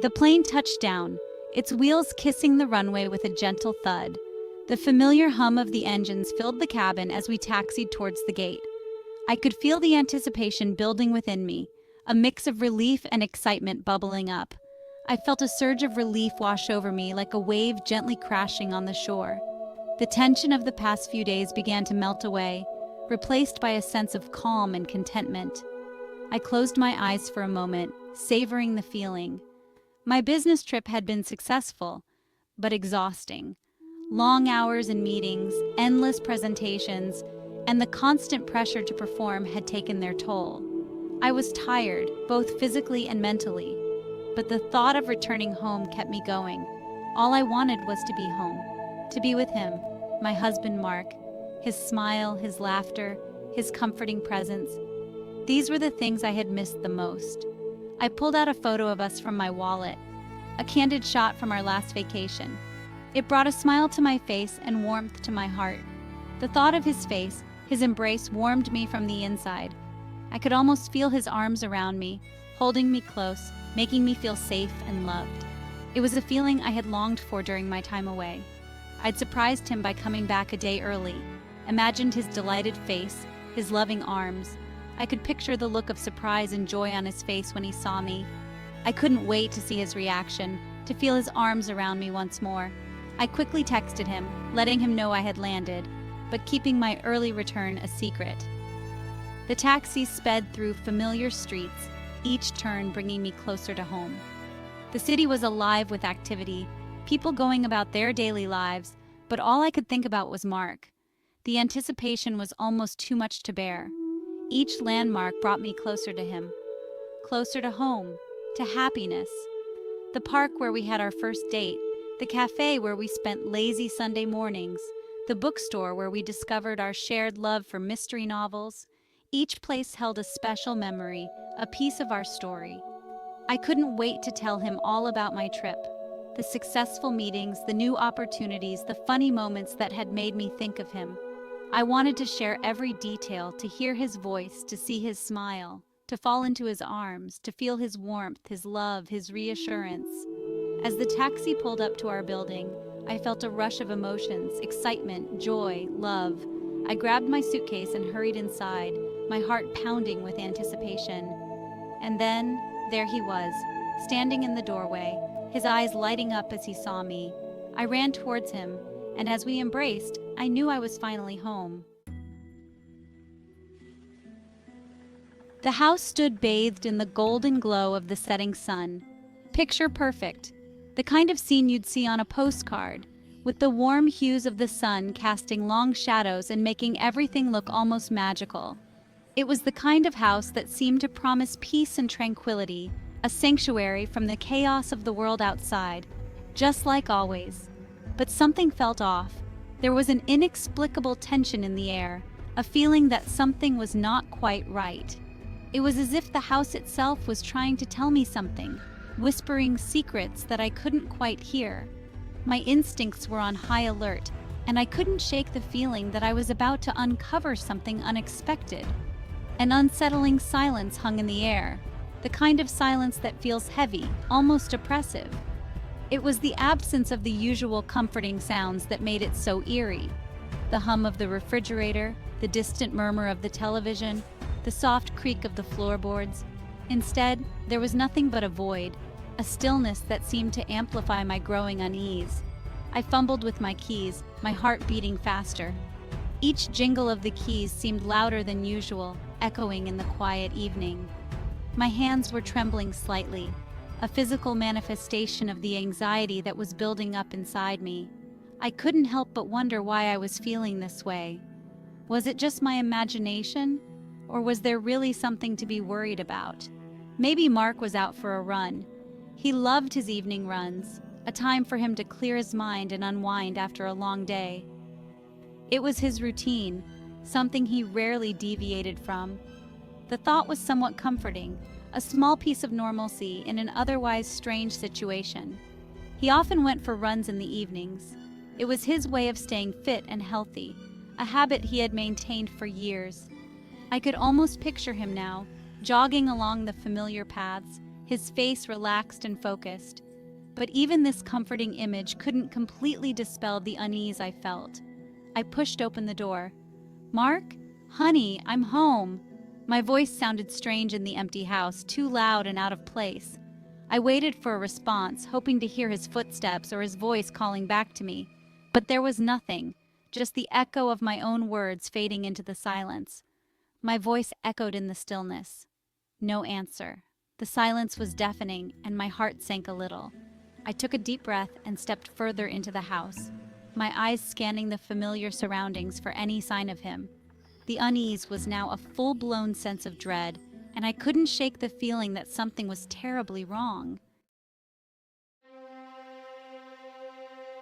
The plane touched down, its wheels kissing the runway with a gentle thud. The familiar hum of the engines filled the cabin as we taxied towards the gate. I could feel the anticipation building within me, a mix of relief and excitement bubbling up. I felt a surge of relief wash over me like a wave gently crashing on the shore. The tension of the past few days began to melt away, replaced by a sense of calm and contentment. I closed my eyes for a moment, savoring the feeling. My business trip had been successful, but exhausting. Long hours in meetings, endless presentations, and the constant pressure to perform had taken their toll. I was tired, both physically and mentally, but the thought of returning home kept me going. All I wanted was to be home, to be with him, my husband Mark, his smile, his laughter, his comforting presence. These were the things I had missed the most. I pulled out a photo of us from my wallet, a candid shot from our last vacation. It brought a smile to my face and warmth to my heart. The thought of his face, his embrace, warmed me from the inside. I could almost feel his arms around me, holding me close, making me feel safe and loved. It was a feeling I had longed for during my time away. I'd surprised him by coming back a day early, imagined his delighted face, his loving arms. I could picture the look of surprise and joy on his face when he saw me. I couldn't wait to see his reaction, to feel his arms around me once more. I quickly texted him, letting him know I had landed, but keeping my early return a secret. The taxi sped through familiar streets, each turn bringing me closer to home. The city was alive with activity, people going about their daily lives, but all I could think about was Mark. The anticipation was almost too much to bear. Each landmark brought me closer to him, closer to home, to happiness. The park where we had our first date, the cafe where we spent lazy Sunday mornings, the bookstore where we discovered our shared love for mystery novels. Each place held a special memory, a piece of our story. I couldn't wait to tell him all about my trip, the successful meetings, the new opportunities, the funny moments that had made me think of him. I wanted to share every detail, to hear his voice, to see his smile, to fall into his arms, to feel his warmth, his love, his reassurance. As the taxi pulled up to our building, I felt a rush of emotions, excitement, joy, love. I grabbed my suitcase and hurried inside, my heart pounding with anticipation. And then, there he was, standing in the doorway, his eyes lighting up as he saw me. I ran towards him, and as we embraced, I knew I was finally home. The house stood bathed in the golden glow of the setting sun. Picture perfect. The kind of scene you'd see on a postcard, with the warm hues of the sun casting long shadows and making everything look almost magical. It was the kind of house that seemed to promise peace and tranquility, a sanctuary from the chaos of the world outside, just like always. But something felt off. There was an inexplicable tension in the air, a feeling that something was not quite right. It was as if the house itself was trying to tell me something, whispering secrets that I couldn't quite hear. My instincts were on high alert, and I couldn't shake the feeling that I was about to uncover something unexpected. An unsettling silence hung in the air, the kind of silence that feels heavy, almost oppressive. It was the absence of the usual comforting sounds that made it so eerie. The hum of the refrigerator, the distant murmur of the television, the soft creak of the floorboards. Instead, there was nothing but a void, a stillness that seemed to amplify my growing unease. I fumbled with my keys, my heart beating faster. Each jingle of the keys seemed louder than usual, echoing in the quiet evening. My hands were trembling slightly, a physical manifestation of the anxiety that was building up inside me. I couldn't help but wonder why I was feeling this way. Was it just my imagination, or was there really something to be worried about? Maybe Mark was out for a run. He loved his evening runs, a time for him to clear his mind and unwind after a long day. It was his routine, something he rarely deviated from. The thought was somewhat comforting, a small piece of normalcy in an otherwise strange situation. He often went for runs in the evenings. It was his way of staying fit and healthy, a habit he had maintained for years. I could almost picture him now, jogging along the familiar paths, his face relaxed and focused. But even this comforting image couldn't completely dispel the unease I felt. I pushed open the door. "Mark? Honey, I'm home." My voice sounded strange in the empty house, too loud and out of place. I waited for a response, hoping to hear his footsteps or his voice calling back to me. But there was nothing, just the echo of my own words fading into the silence. My voice echoed in the stillness. No answer. The silence was deafening, and my heart sank a little. I took a deep breath and stepped further into the house, my eyes scanning the familiar surroundings for any sign of him. The unease was now a full-blown sense of dread, and I couldn't shake the feeling that something was terribly wrong.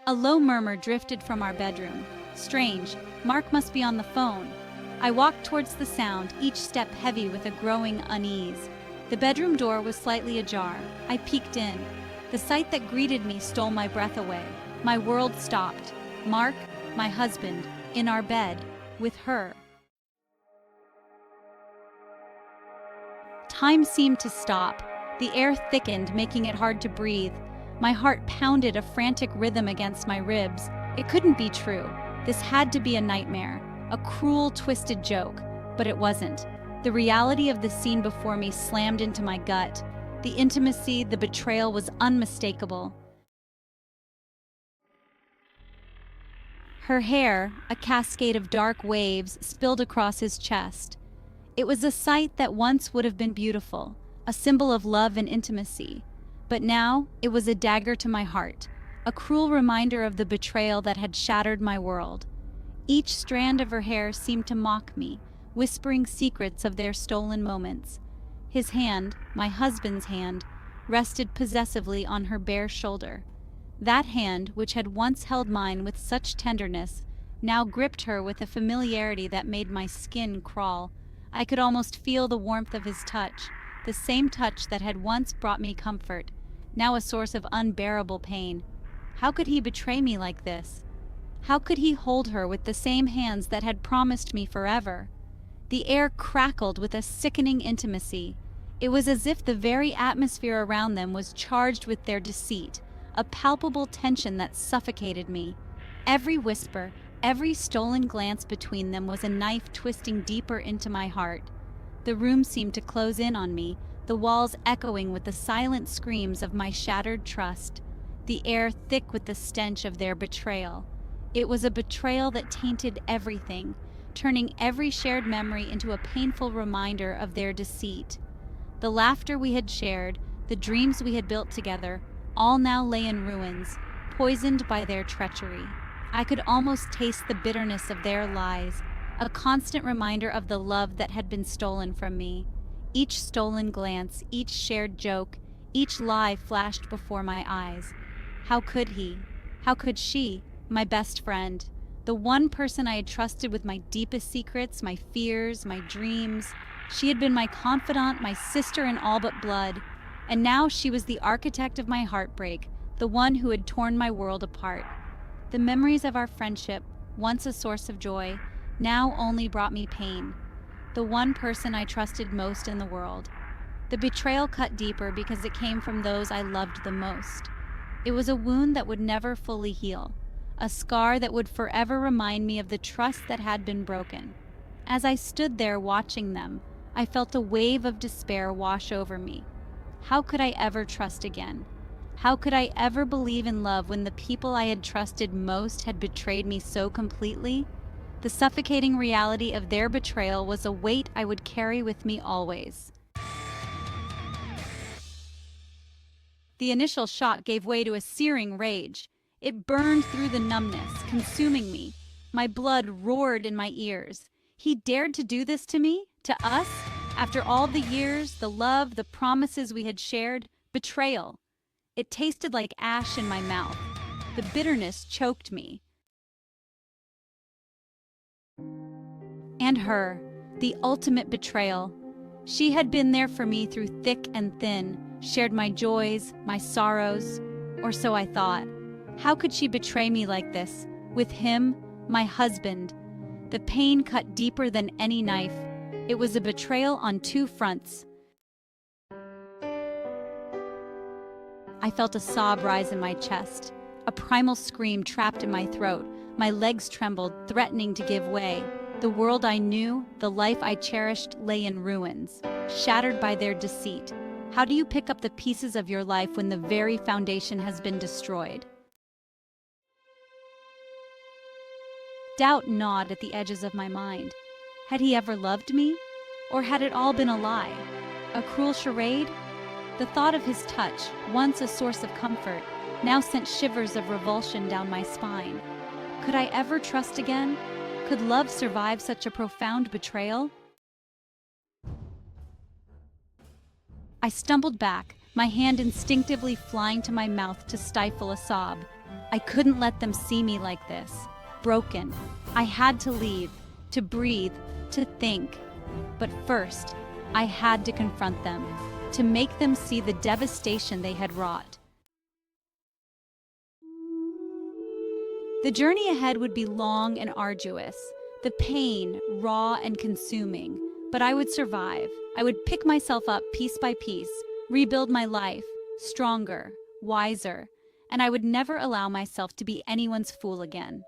A low murmur drifted from our bedroom. Strange, Mark must be on the phone. I walked towards the sound, each step heavy with a growing unease. The bedroom door was slightly ajar. I peeked in. The sight that greeted me stole my breath away. My world stopped. Mark, my husband, in our bed, with her. Time seemed to stop. The air thickened, making it hard to breathe. My heart pounded a frantic rhythm against my ribs. It couldn't be true. This had to be a nightmare, a cruel, twisted joke. But it wasn't. The reality of the scene before me slammed into my gut. The intimacy, the betrayal was unmistakable. Her hair, a cascade of dark waves, spilled across his chest. It was a sight that once would have been beautiful, a symbol of love and intimacy. But now, it was a dagger to my heart, a cruel reminder of the betrayal that had shattered my world. Each strand of her hair seemed to mock me, whispering secrets of their stolen moments. His hand, my husband's hand, rested possessively on her bare shoulder. That hand, which had once held mine with such tenderness, now gripped her with a familiarity that made my skin crawl. I could almost feel the warmth of his touch, the same touch that had once brought me comfort, now a source of unbearable pain. How could he betray me like this? How could he hold her with the same hands that had promised me forever? The air crackled with a sickening intimacy. It was as if the very atmosphere around them was charged with their deceit, a palpable tension that suffocated me. Every whisper, every stolen glance between them was a knife twisting deeper into my heart. The room seemed to close in on me, the walls echoing with the silent screams of my shattered trust, the air thick with the stench of their betrayal. It was a betrayal that tainted everything, turning every shared memory into a painful reminder of their deceit. The laughter we had shared, the dreams we had built together, all now lay in ruins, poisoned by their treachery. I could almost taste the bitterness of their lies, a constant reminder of the love that had been stolen from me. Each stolen glance, each shared joke, each lie flashed before my eyes. How could he? How could she, my best friend, the one person I had trusted with my deepest secrets, my fears, my dreams? She had been my confidant, my sister in all but blood. And now she was the architect of my heartbreak, the one who had torn my world apart. The memories of our friendship, once a source of joy, now only brought me pain. The one person I trusted most in the world. The betrayal cut deeper because it came from those I loved the most. It was a wound that would never fully heal, a scar that would forever remind me of the trust that had been broken. As I stood there watching them, I felt a wave of despair wash over me. How could I ever trust again? How could I ever believe in love when the people I had trusted most had betrayed me so completely? The suffocating reality of their betrayal was a weight I would carry with me always. The initial shock gave way to a searing rage. It burned through the numbness, consuming me. My blood roared in my ears. He dared to do this to me? To us? After all the years, the love, the promises we had shared? Betrayal. It tasted like ash in my mouth. The bitterness choked me. And her, the ultimate betrayal. She had been there for me through thick and thin, shared my joys, my sorrows, or so I thought. How could she betray me like this, with him, my husband? The pain cut deeper than any knife. It was a betrayal on two fronts. I felt a sob rise in my chest, a primal scream trapped in my throat. My legs trembled, threatening to give way. The world I knew, the life I cherished, lay in ruins, shattered by their deceit. How do you pick up the pieces of your life when the very foundation has been destroyed? Doubt gnawed at the edges of my mind. Had he ever loved me? Or had it all been a lie? A cruel charade? The thought of his touch, once a source of comfort, now sent shivers of revulsion down my spine. Could I ever trust again? Could love survive such a profound betrayal? I stumbled back, my hand instinctively flying to my mouth to stifle a sob. I couldn't let them see me like this, broken. I had to leave, to breathe, to think. But first, I had to confront them, to make them see the devastation they had wrought. The journey ahead would be long and arduous, the pain raw and consuming, but I would survive. I would pick myself up piece by piece, rebuild my life, stronger, wiser, and I would never allow myself to be anyone's fool again.